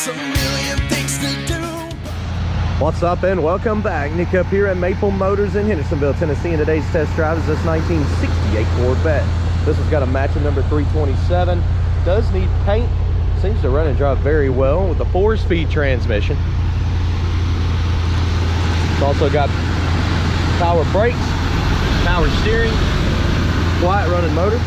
There's a million things to do. What's up and welcome back. Nick up here at Maple Motors in Hendersonville, Tennessee, and today's test drive is this 1968 Corvette. This has got a matching number 327. Does need paint. Seems to run and drive very well with a 4-speed transmission. It's also got power brakes, power steering, quiet running motor.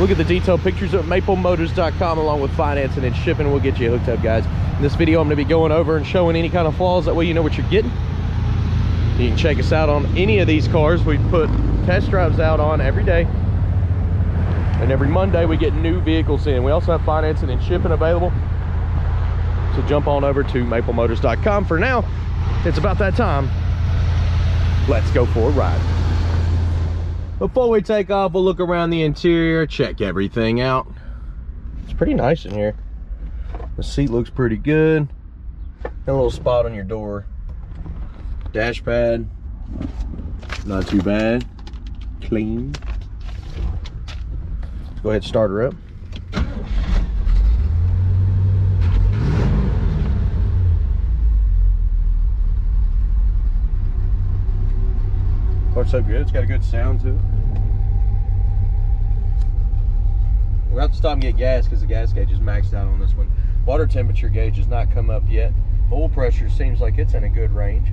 Look at the detailed pictures at maplemotors.com along with financing and shipping. We'll get you hooked up, guys. In this video, I'm going to be going over and showing any kind of flaws. That way you know what you're getting. You can check us out on any of these cars. We put test drives out on every day. And every Monday, we get new vehicles in. We also have financing and shipping available. So jump on over to maplemotors.com. For now, it's about that time. Let's go for a ride. Before we take off, we'll look around the interior, check everything out. It's pretty nice in here. The seat looks pretty good. Got a little spot on your door. Dash pad, not too bad. Clean. Let's go ahead and start her up. Looks so good. It's got a good sound to it. We'll have to stop and get gas because the gas gauge is maxed out on this one. Water temperature gauge has not come up yet. Oil pressure seems like it's in a good range.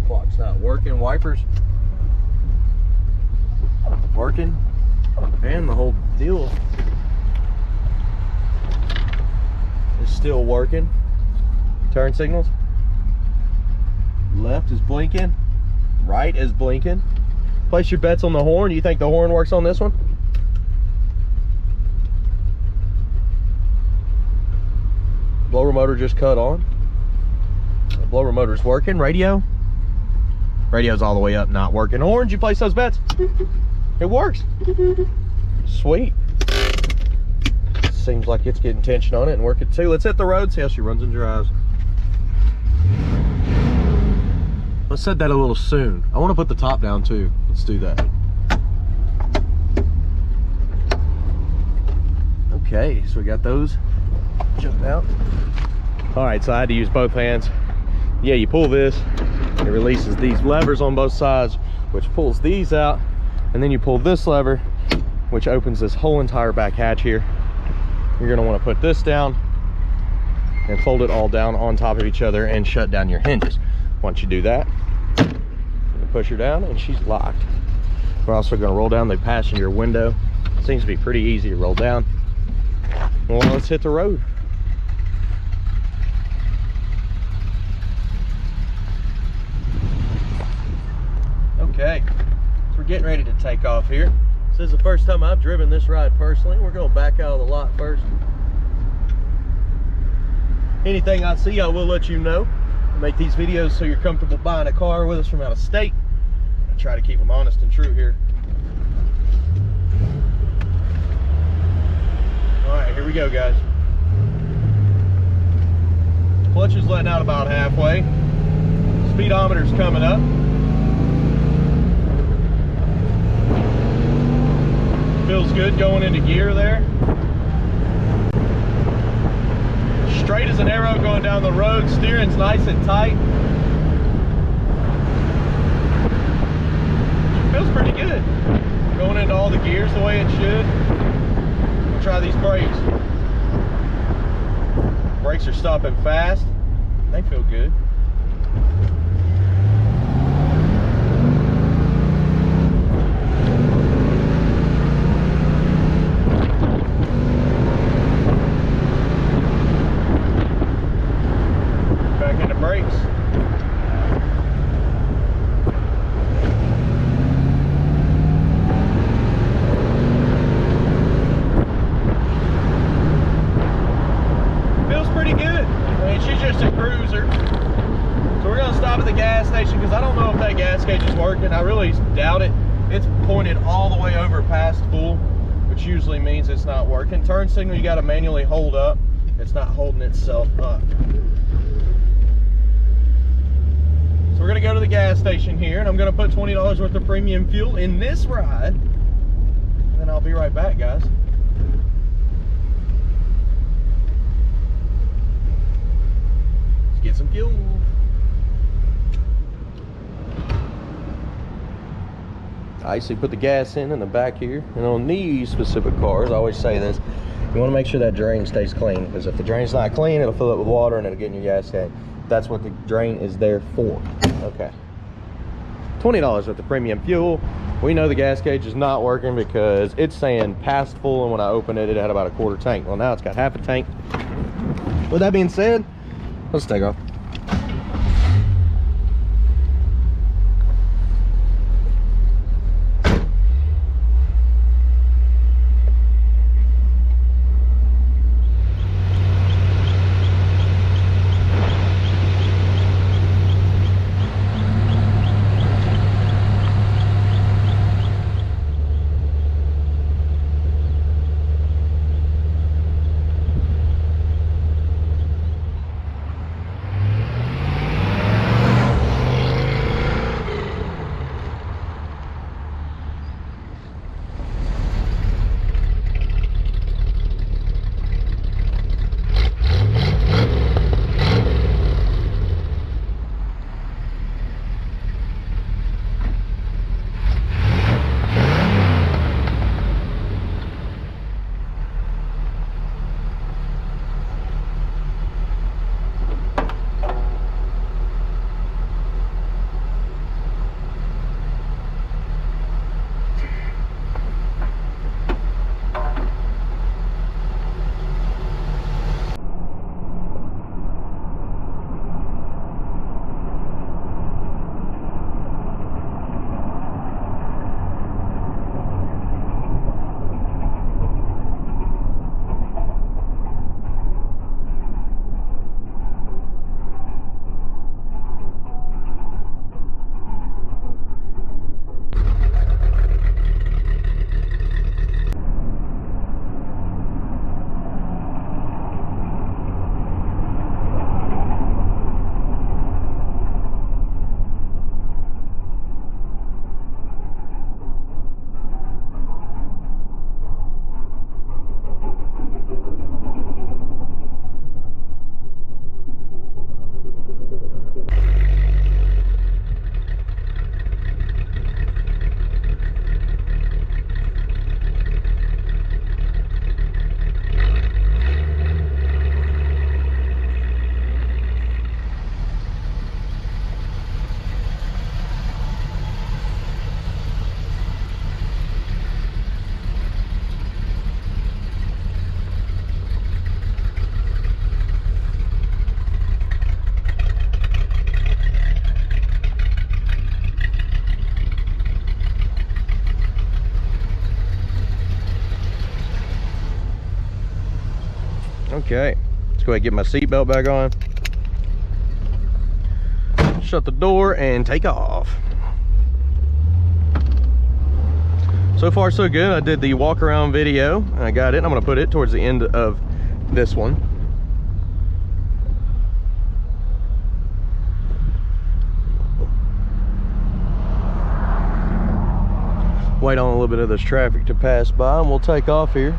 Clock's not working. Wipers working. And the whole deal is still working. Turn signals. Left is blinking. Right is blinking. Place your bets on the horn. You think the horn works on this one? Blower motor just cut on. The blower motor's working. Radio's all the way up, not working. Horn, did you place those bets? It works. Sweet. Seems like it's getting tension on it and working too. Let's hit the road, see how she runs and drives. I said that a little soon. I want to put the top down too. Let's do that. Okay, so we got those jumped out. All right, so I had to use both hands. Yeah, you pull this, it releases these levers on both sides, which pulls these out, and then you pull this lever, which opens this whole entire back hatch here. You're gonna want to put this down and fold it all down on top of each other and shut down your hinges. Once you do that, you push her down and she's locked. We're also going to roll down the passenger window. Seems to be pretty easy to roll down. Well, let's hit the road. Okay, so we're getting ready to take off here. This is the first time I've driven this ride personally. We're going to back out of the lot first. Anything I see, I will let you know. I make these videos so you're comfortable buying a car with us from out of state. I try to keep them honest and true here. All right, here we go, guys. Clutch is letting out about halfway. Speedometer's coming up. Feels good going into gear there. Straight as an arrow going down the road. Steering's nice and tight. Feels pretty good. Going into all the gears the way it should. We'll try these brakes. Brakes are stopping fast. They feel good. Brakes. Feels pretty good. I mean, she's just a cruiser. So we're going to stop at the gas station because I don't know if that gas gauge is working. I really doubt it. It's pointed all the way over past full, which usually means it's not working. Turn signal you got to manually hold up. It's not holding itself up. So we're going to go to the gas station here, and I'm going to put $20 worth of premium fuel in this ride, and then I'll be right back, guys. get some fuel. Alright, so you put the gas in the back here, and on these specific cars, I always say this, you want to make sure that drain stays clean, because if the drain's not clean, it'll fill up with water and it'll get in your gas tank. That's what the drain is there for. Okay. $20 with the premium fuel. We know the gas gauge is not working because it's saying past full, and when I opened it, it had about a quarter tank. Well, now it's got half a tank. With that being said, let's take off. Okay, let's go ahead and get my seatbelt back on. Shut the door and take off. So far so good. I did the walk around video. I got it. I'm going to put it towards the end of this one. Wait on a little bit of this traffic to pass by and we'll take off here.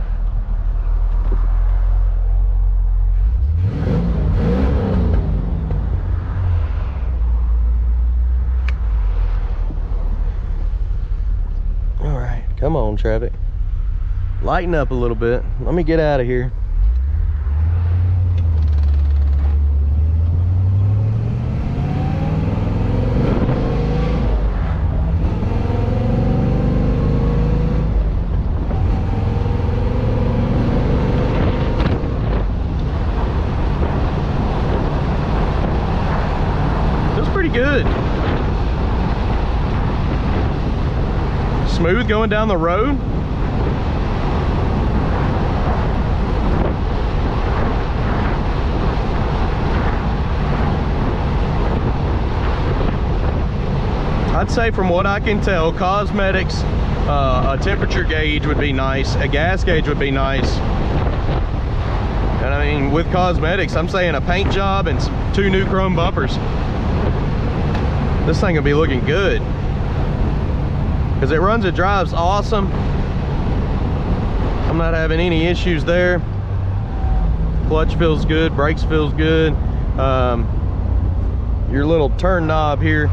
Come on, traffic. Lighten up a little bit. Let me get out of here. Feels pretty good. Smooth going down the road. I'd say from what I can tell, cosmetics, a temperature gauge would be nice, a gas gauge would be nice. And I mean, with cosmetics, I'm saying a paint job and 2 new chrome bumpers. This thing will be looking good. Because it runs and drives awesome. I'm not having any issues there. Clutch feels good, brakes feels good. your little turn knob here,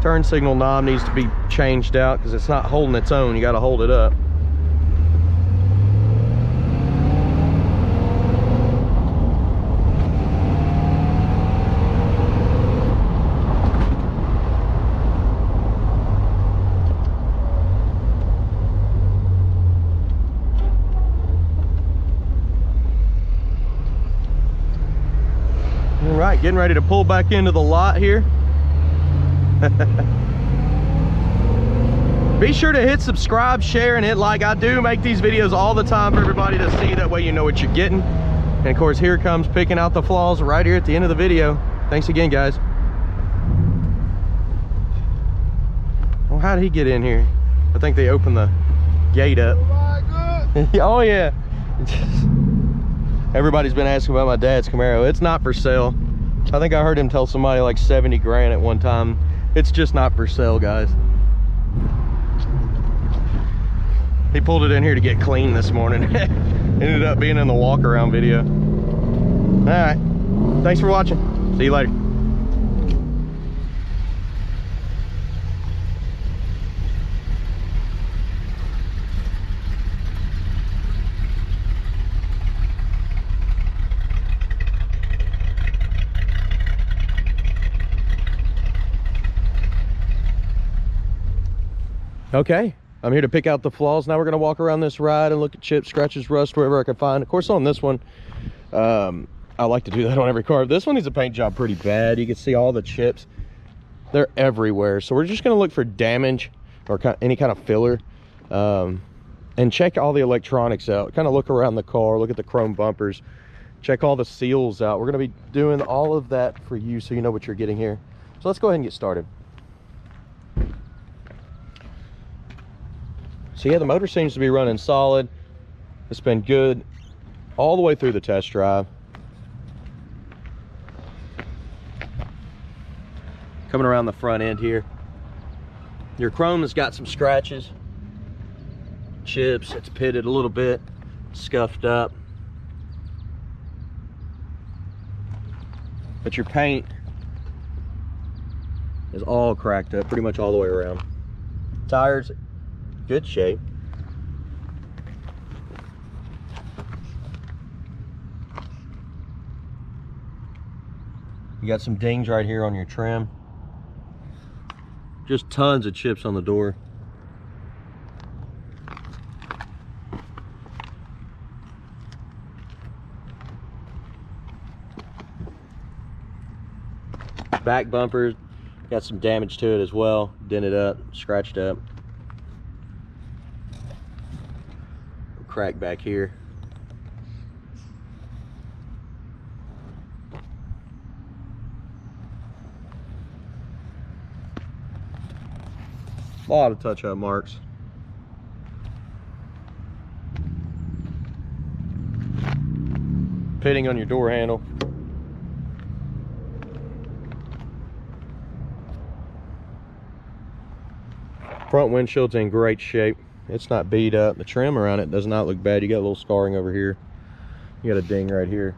turn signal knob, needs to be changed out because it's not holding its own. You got to hold it up. All right, getting ready to pull back into the lot here. Be sure to hit subscribe, share, and hit like. I do make these videos all the time for everybody to see. That way you know what you're getting. And of course, here comes picking out the flaws right here at the end of the video. Thanks again, guys. Well, how did he get in here? I think they opened the gate up. Oh yeah. Everybody's been asking about my dad's Camaro. It's not for sale. I think I heard him tell somebody like 70 grand at one time. It's just not for sale, guys. He pulled it in here to get clean this morning. Ended up being in the walk around video. All right, thanks for watching. See you later. Okay, I'm here to pick out the flaws. Now we're going to walk around this ride and look at chips, scratches, rust, wherever I can find. Of course, on this one, I like to do that on every car. This one needs a paint job pretty bad. You can see all the chips. They're everywhere. So we're just going to look for damage or any kind of filler, and check all the electronics out. Kind of look around the car, look at the chrome bumpers, check all the seals out. We're going to be doing all of that for you so you know what you're getting here. So let's go ahead and get started. So yeah, the motor seems to be running solid. It's been good all the way through the test drive. Coming around the front end here, your chrome has got some scratches, chips. It's pitted a little bit, scuffed up, but your paint is all cracked up pretty much all the way around. Tires, good shape. You got some dings right here on your trim. Just tons of chips on the door. Back bumpers got some damage to it as well, dented up, scratched up. Crack back here. A lot of touch-up marks. Pitting on your door handle. Front windshield's in great shape. It's not beat up. The trim around it does not look bad. You got a little scarring over here. You got a ding right here.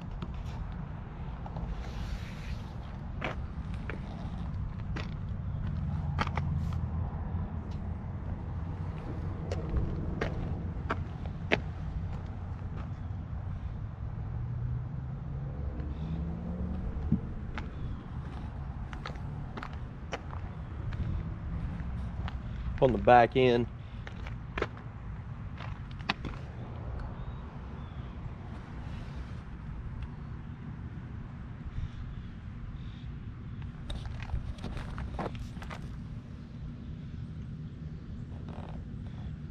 On the back end,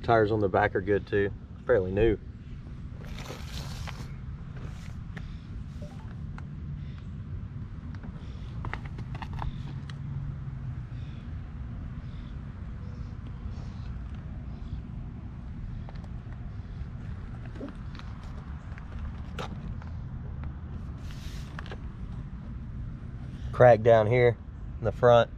tires on the back are good too, fairly new. Crack down here in the front.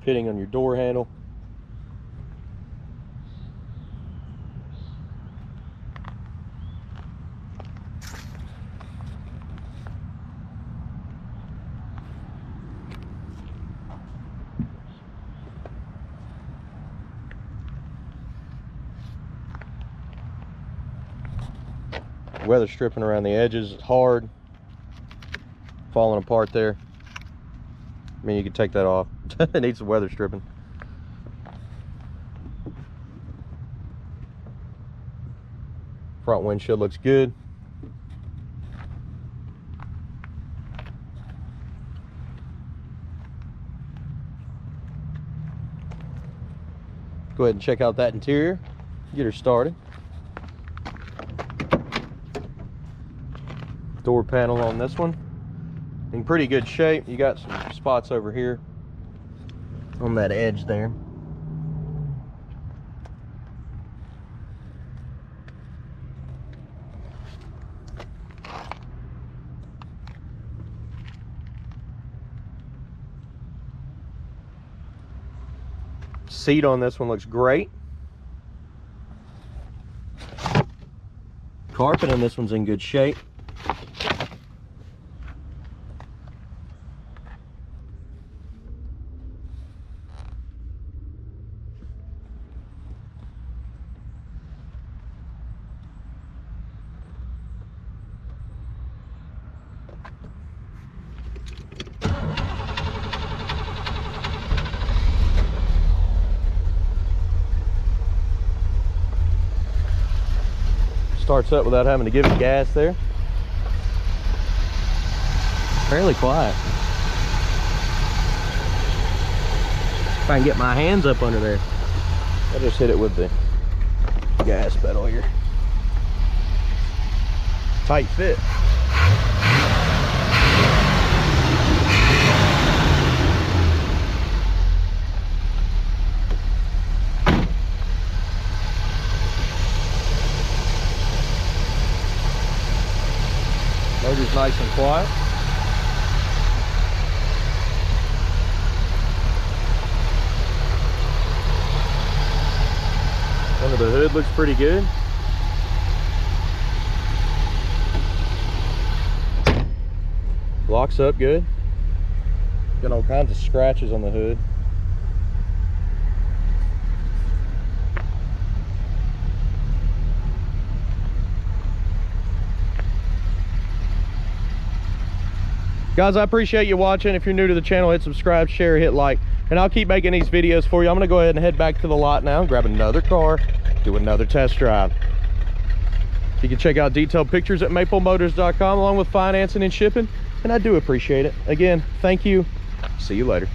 pitting on your door handle. Weather stripping around the edges is hard, falling apart there. I mean, you can take that off. It needs some weather stripping. Front windshield looks good. Go ahead and check out that interior, get her started. Door panel on this one in pretty good shape. You got some spots over here on that edge there. Seat on this one looks great. Carpet on this one's in good shape. Starts up without having to give it gas there. Fairly quiet. If I can get my hands up under there. I just hit it with the gas pedal here. Tight fit. Motor's nice and quiet. Under the hood looks pretty good. Locks up good. Got all kinds of scratches on the hood. Guys, I appreciate you watching. If you're new to the channel, hit subscribe, share, hit like, and I'll keep making these videos for you. I'm gonna go ahead and head back to the lot now and grab another car, do another test drive. You can check out detailed pictures at maplemotors.com along with financing and shipping, and I do appreciate it. Again, thank you. See you later.